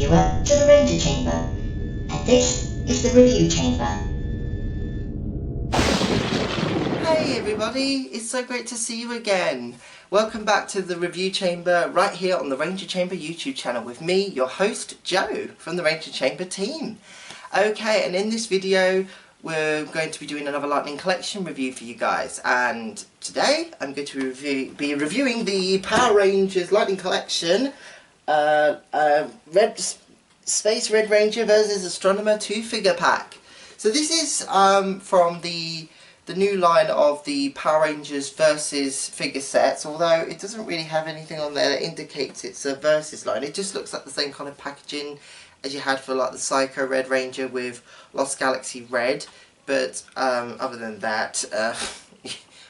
viewer to the Ranger Chamber, and this is the Review Chamber. Hey everybody, it's so great to see you again. Welcome back to the Review Chamber right here on the Ranger Chamber YouTube channel with me, your host Joe from the Ranger Chamber team. Okay, and in this video we're going to be doing another Lightning Collection review for you guys, and today I'm going to be reviewing the Power Rangers Lightning Collection Space Red Ranger versus Astronema 2 figure pack. So this is from the new line of the Power Rangers versus figure sets, although it doesn't really have anything on there that indicates it's a versus line. It just looks like the same kind of packaging as you had for like the Psycho Red Ranger with Lost Galaxy Red, but other than that,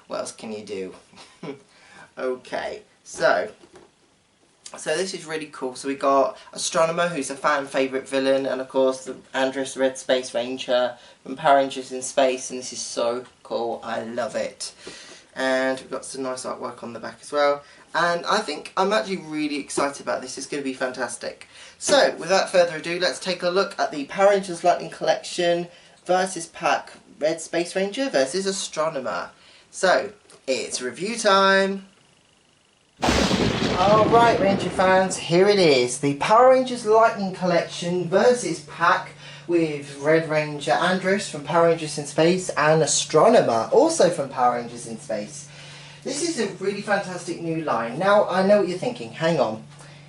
what else can you do? Okay, so this is really cool. So we got Astronema, who's a fan favourite villain, and of course the Andros the Red Space Ranger from Power Rangers in Space, and this is so cool, I love it. And we've got some nice artwork on the back as well, and I think I'm actually really excited about this. It's going to be fantastic. So without further ado, let's take a look at the Power Rangers Lightning Collection versus pack Red Space Ranger versus Astronema. So it's review time. Alright Ranger fans, here it is, the Power Rangers Lightning Collection versus pack with Red Ranger Andros from Power Rangers in Space and Astronema, also from Power Rangers in Space. This is a really fantastic new line. Now I know what you're thinking, hang on.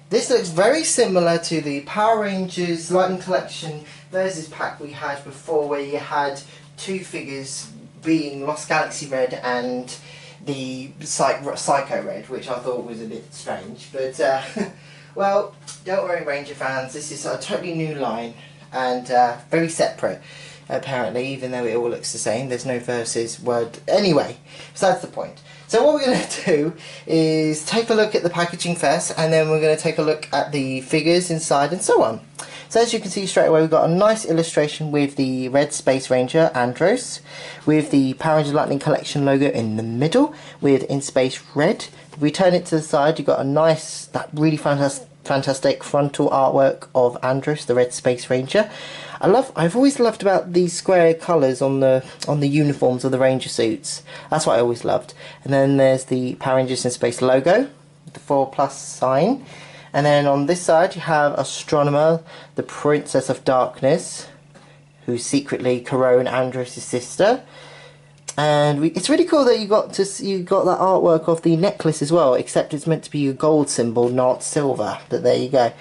This looks very similar to the Power Rangers Lightning Collection versus pack we had before, where you had two figures being Lost Galaxy Red and the Psycho Red, which I thought was a bit strange, but well, don't worry Ranger fans, this is a totally new line and very separate apparently, even though it all looks the same. There's no versus word. Anyway, besides the point. So what we're going to do is take a look at the packaging first, and then we're going to take a look at the figures inside and so on. So as you can see straight away, we've got a nice illustration with the Red Space Ranger Andros, with the Power Rangers Lightning Collection logo in the middle, with In Space Red. If we turn it to the side, you've got a nice, that really fantastic frontal artwork of Andros, the Red Space Ranger. I've always loved about these square colours on the uniforms of the Ranger suits. That's what I always loved. And then there's the Power Rangers in Space logo, the 4+ sign. And then on this side you have Astronema, the Princess of Darkness, who's secretly Corone Andros' sister. And it's really cool that you got that artwork of the necklace as well, except it's meant to be a gold symbol, not silver. But there you go.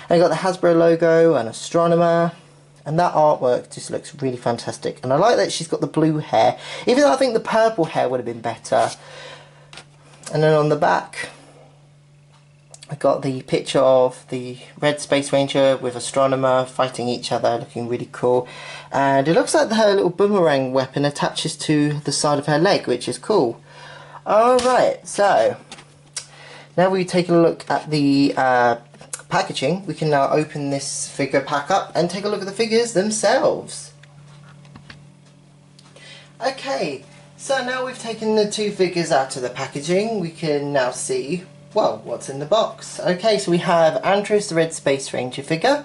And you got the Hasbro logo and Astronema, and that artwork just looks really fantastic. And I like that she's got the blue hair, even though I think the purple hair would have been better. And then on the back, I got the picture of the Red Space Ranger with Astronema fighting each other, looking really cool. And it looks like her little boomerang weapon attaches to the side of her leg, which is cool. Alright, so now we've taken a look at the packaging. We can now open this figure pack up and take a look at the figures themselves. Okay, so now we've taken the two figures out of the packaging, we can now see, well, what's in the box. Okay, so we have Andros the Red Space Ranger figure,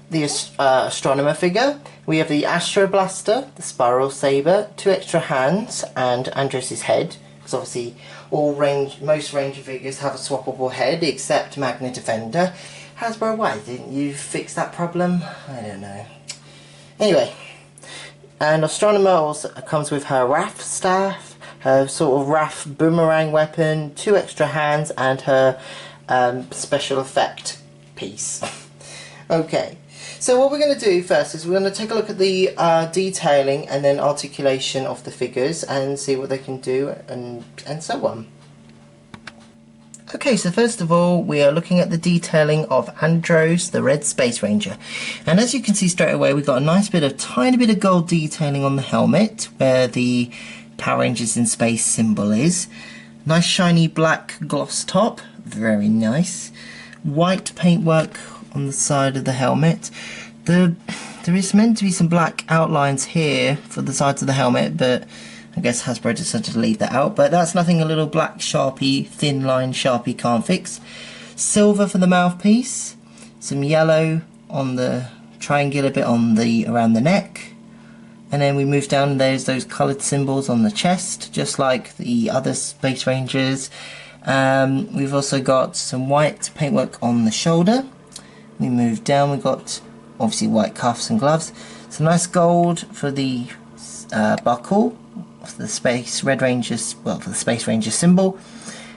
the Astronema figure, we have the Astro Blaster, the Spiral Saber, 2 extra hands, and Andros' head, because obviously most Ranger figures have a swappable head, except Magna Defender. Hasbro, why didn't you fix that problem? I don't know. Anyway, and Astronema also comes with her Wrath staff, her sort of Wrath boomerang weapon, 2 extra hands, and her special effect piece. Okay, so what we're going to do first is we're going to take a look at the detailing and then articulation of the figures and see what they can do and so on. Okay, so first of all we are looking at the detailing of Andros the Red Space Ranger, and as you can see straight away we've got a tiny bit of gold detailing on the helmet where the Power Rangers in Space symbol is. Nice shiny black gloss top, very nice. White paintwork on the side of the helmet. There is meant to be some black outlines here for the sides of the helmet, but I guess Hasbro decided to leave that out, but that's nothing a little black Sharpie, thin line Sharpie can't fix. Silver for the mouthpiece, some yellow on the triangular bit on the around the neck, and then we move down and there's those coloured symbols on the chest, just like the other Space Rangers. We've also got some white paintwork on the shoulder. We move down, we've got obviously white cuffs and gloves. Some nice gold for the buckle of the Red Rangers, well, for the Space Ranger symbol.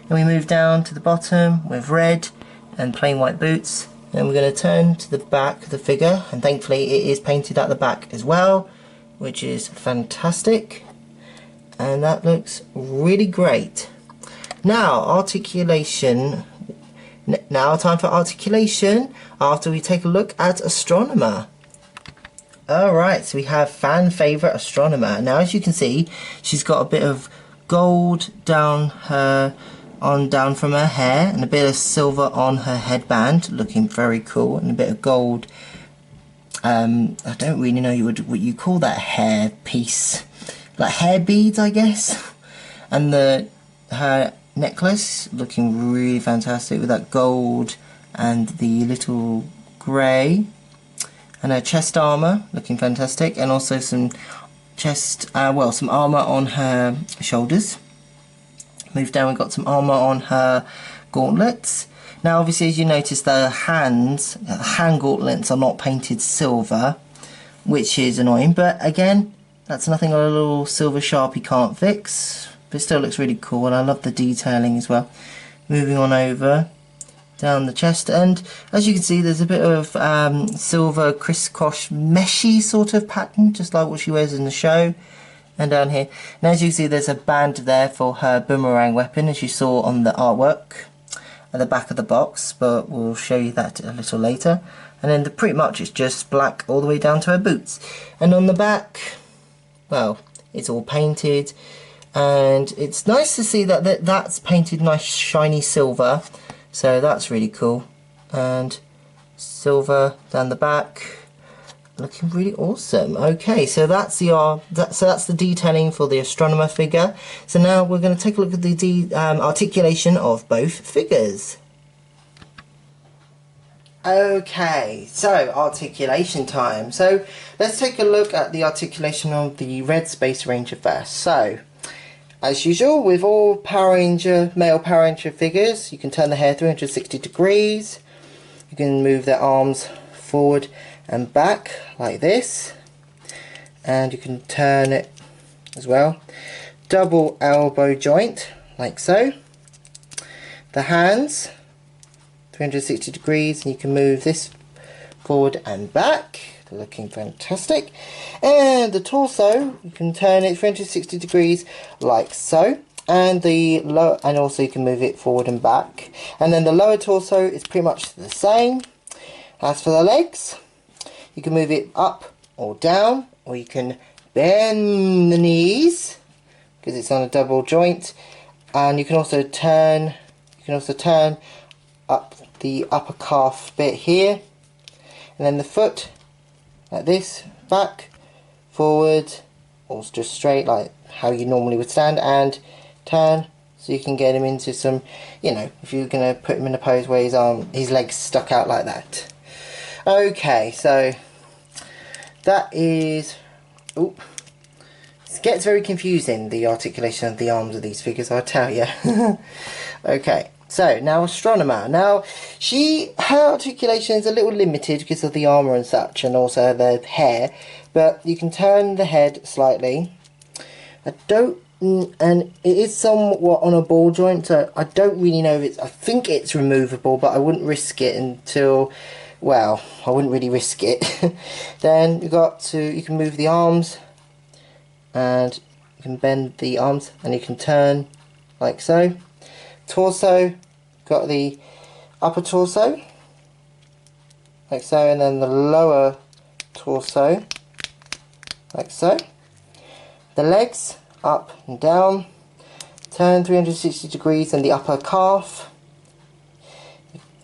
And we move down to the bottom with red and plain white boots. And we're going to turn to the back of the figure, and thankfully it is painted at the back as well, which is fantastic, and that looks really great. Now articulation. Now time for articulation after we take a look at Astronema. Alright, so we have fan favourite Astronema. Now as you can see, she's got a bit of gold down from her hair and a bit of silver on her headband, looking very cool, and a bit of gold. I don't really know what you call that hair piece, like hair beads, I guess. And her necklace looking really fantastic with that gold and the little grey, and her chest armour looking fantastic, and also some some armour on her shoulders. Move down, we've got some armour on her gauntlets. Now obviously, as you notice, the hand gauntlets are not painted silver, which is annoying, but again, that's nothing a little silver Sharpie can't fix. But it still looks really cool, and I love the detailing as well. Moving on over down the chest, and as you can see, there's a bit of silver crisscross meshy sort of pattern, just like what she wears in the show. And down here, now as you can see, there's a band there for her boomerang weapon, as you saw on the artwork at the back of the box, but we'll show you that a little later. And then pretty much it's just black all the way down to her boots. And on the back, well, it's all painted, and it's nice to see that that's painted nice shiny silver, so that's really cool. And silver down the back, looking really awesome. Okay, so that's the detailing for the Astronema figure. So now we're going to take a look at the articulation of both figures. Okay, so articulation time. So let's take a look at the articulation of the Red Space Ranger first. So as usual with all male Power Ranger figures, you can turn the hair 360 degrees. You can move their arms forward and back like this, and you can turn it as well. Double elbow joint like so. The hands 360 degrees, and you can move this forward and back, looking fantastic. And the torso, you can turn it 360 degrees like so, and also you can move it forward and back. And then the lower torso is pretty much the same. As for the legs, you can move it up or down, or you can bend the knees because it's on a double joint, and you can also turn up the upper calf bit here, and then the foot like this, back, forward, or just straight like how you normally would stand, and turn, so you can get him into some, if you're going to put him in a pose where his legs stuck out like that. Okay, so that is, it gets very confusing, the articulation of the arms of these figures, I'll tell you. Okay, so now Astronema. Now, her articulation is a little limited because of the armour and such, and also the hair, but you can turn the head slightly. And it is somewhat on a ball joint, so I don't really know if I think it's removable, but I wouldn't risk it until, well, I wouldn't really risk it. Then you can move the arms, and you can bend the arms, and you can turn like so. Torso, got the upper torso like so, and then the lower torso like so. The legs up and down, turn 360 degrees, and the upper calf,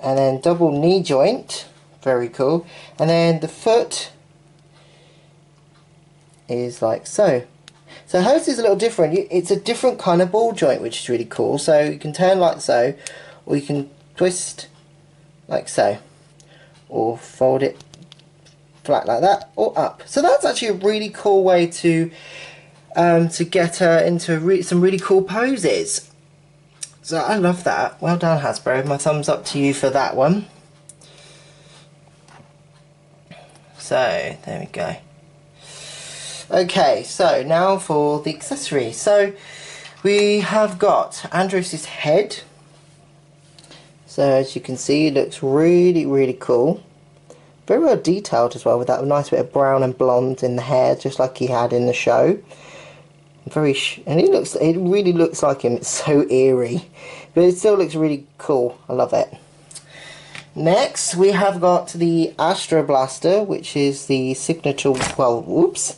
and then double knee joint, very cool. And then the foot is like so. So hers is a little different. It's a different kind of ball joint, which is really cool. So you can turn like so, or you can twist like so, or fold it flat like that or up. So that's actually a really cool way to get her into some really cool poses. So I love that. Well done, Hasbro. My thumbs up to you for that one. So there we go. Okay, so now for the accessory. So we have got Andros's head. So as you can see, it looks really cool. Very well detailed as well, with that nice bit of brown and blonde in the hair, just like he had in the show. And it really looks like him. It's so eerie, but it still looks really cool. I love it. Next, we have got the Astro Blaster, which is the signature. Well, whoops.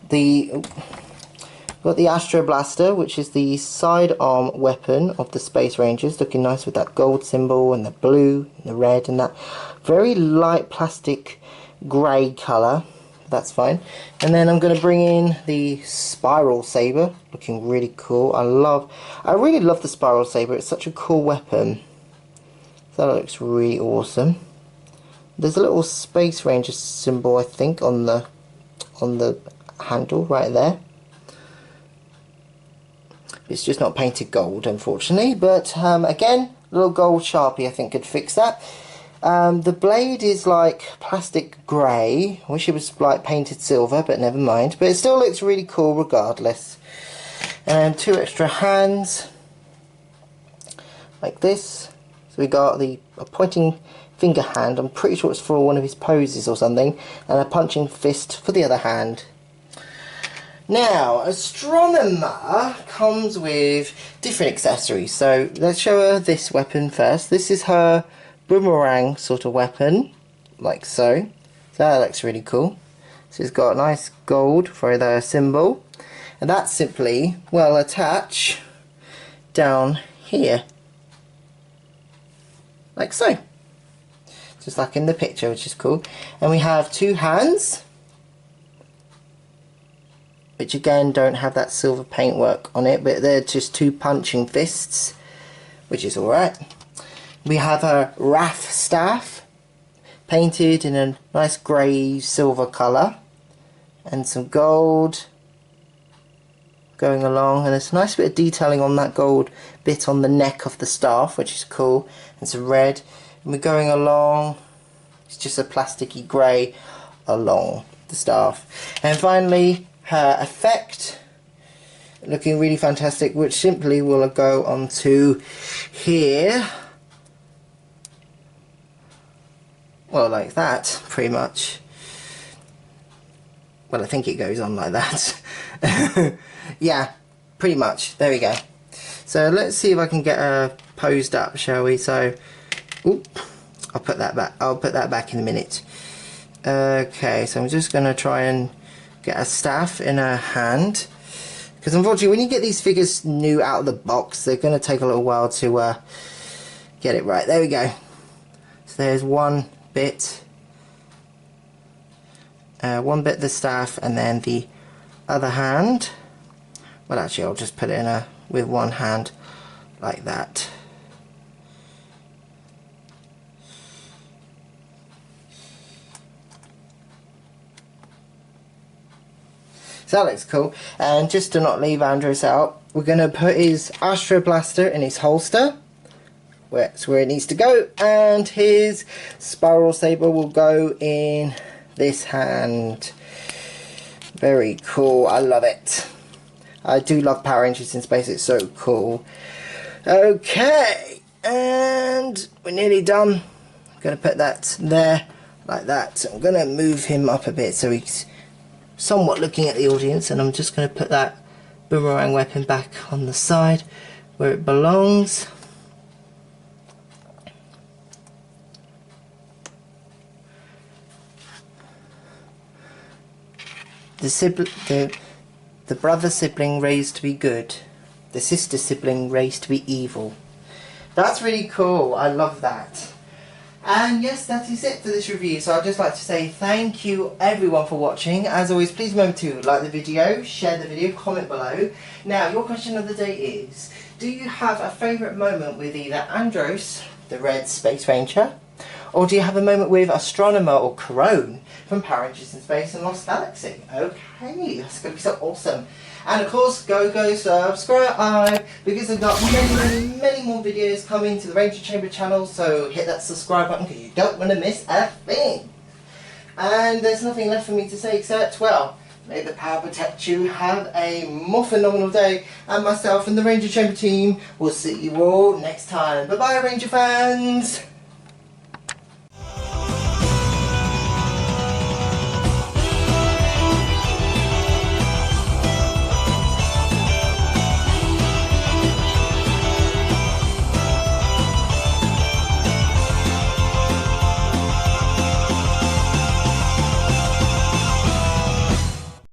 Got the Astro Blaster, which is the sidearm weapon of the Space Rangers, looking nice with that gold symbol and the blue, and the red, and that very light plastic grey colour. That's fine. And then I'm going to bring in the Spiral Saber, looking really cool. I really love the Spiral Saber. It's such a cool weapon. So that looks really awesome. There's a little Space Ranger symbol, I think, on the handle right there. It's just not painted gold, unfortunately. But again, a little gold Sharpie I think could fix that. The blade is like plastic grey. I wish it was like painted silver, but never mind. But it still looks really cool regardless. And 2 extra hands like this. So we got a pointing finger hand. I'm pretty sure it's for one of his poses or something, and a punching fist for the other hand. Now, Astronema comes with different accessories. So let's show her this weapon first. This is her boomerang sort of weapon, like so. So that looks really cool. So it's got a nice gold for the symbol, and that simply will attach down here, like so, just like in the picture, which is cool. And we have 2 hands, which again don't have that silver paintwork on it, but they're just 2 punching fists, which is alright. We have a Raph staff, painted in a nice grey silver colour, and some gold going along, and there's a nice bit of detailing on that gold bit on the neck of the staff, which is cool, and some red. And we're going along, it's just a plasticky grey along the staff. And finally, her effect, looking really fantastic, which simply will go onto here. Well, like that, pretty much. Well, I think it goes on like that. Yeah, pretty much. There we go. So let's see if I can get her posed up, shall we? So, oop, I'll put that back. I'll put that back in a minute. Okay, so I'm just going to try and get a staff in her hand, because unfortunately when you get these figures new out of the box, they're going to take a little while to get it right. There we go. So there's one bit of the staff, and then the other hand, well actually I'll just put it in with one hand like that. So that looks cool. And just to not leave Andros out, we're going to put his Astro Blaster in his holster. That's where it needs to go. And his Spiral Saber will go in this hand. Very cool. I love it. I do love Power Rangers in Space. It's so cool. Okay. And we're nearly done. I'm going to put that there like that. I'm going to move him up a bit so he's somewhat looking at the audience, and I'm just going to put that boomerang weapon back on the side where it belongs. The brother sibling raised to be good, the sister sibling raised to be evil. That's really cool. I love that. And yes, that is it for this review. So I'd just like to say thank you everyone for watching. As always, please remember to like the video, share the video, comment below. Now, your question of the day is, do you have a favourite moment with either Andros, the red Space Ranger, Or do you have a moment with Astronema or Corone from Power Rangers in Space and Lost Galaxy? Okay, that's going to be so awesome. And of course, go subscribe, because I've got many more videos coming to the Ranger Chamber channel, so hit that subscribe button because you don't want to miss a thing. And there's nothing left for me to say except, well, may the power protect you, have a more phenomenal day, and myself and the Ranger Chamber team will see you all next time. Bye bye, Ranger fans!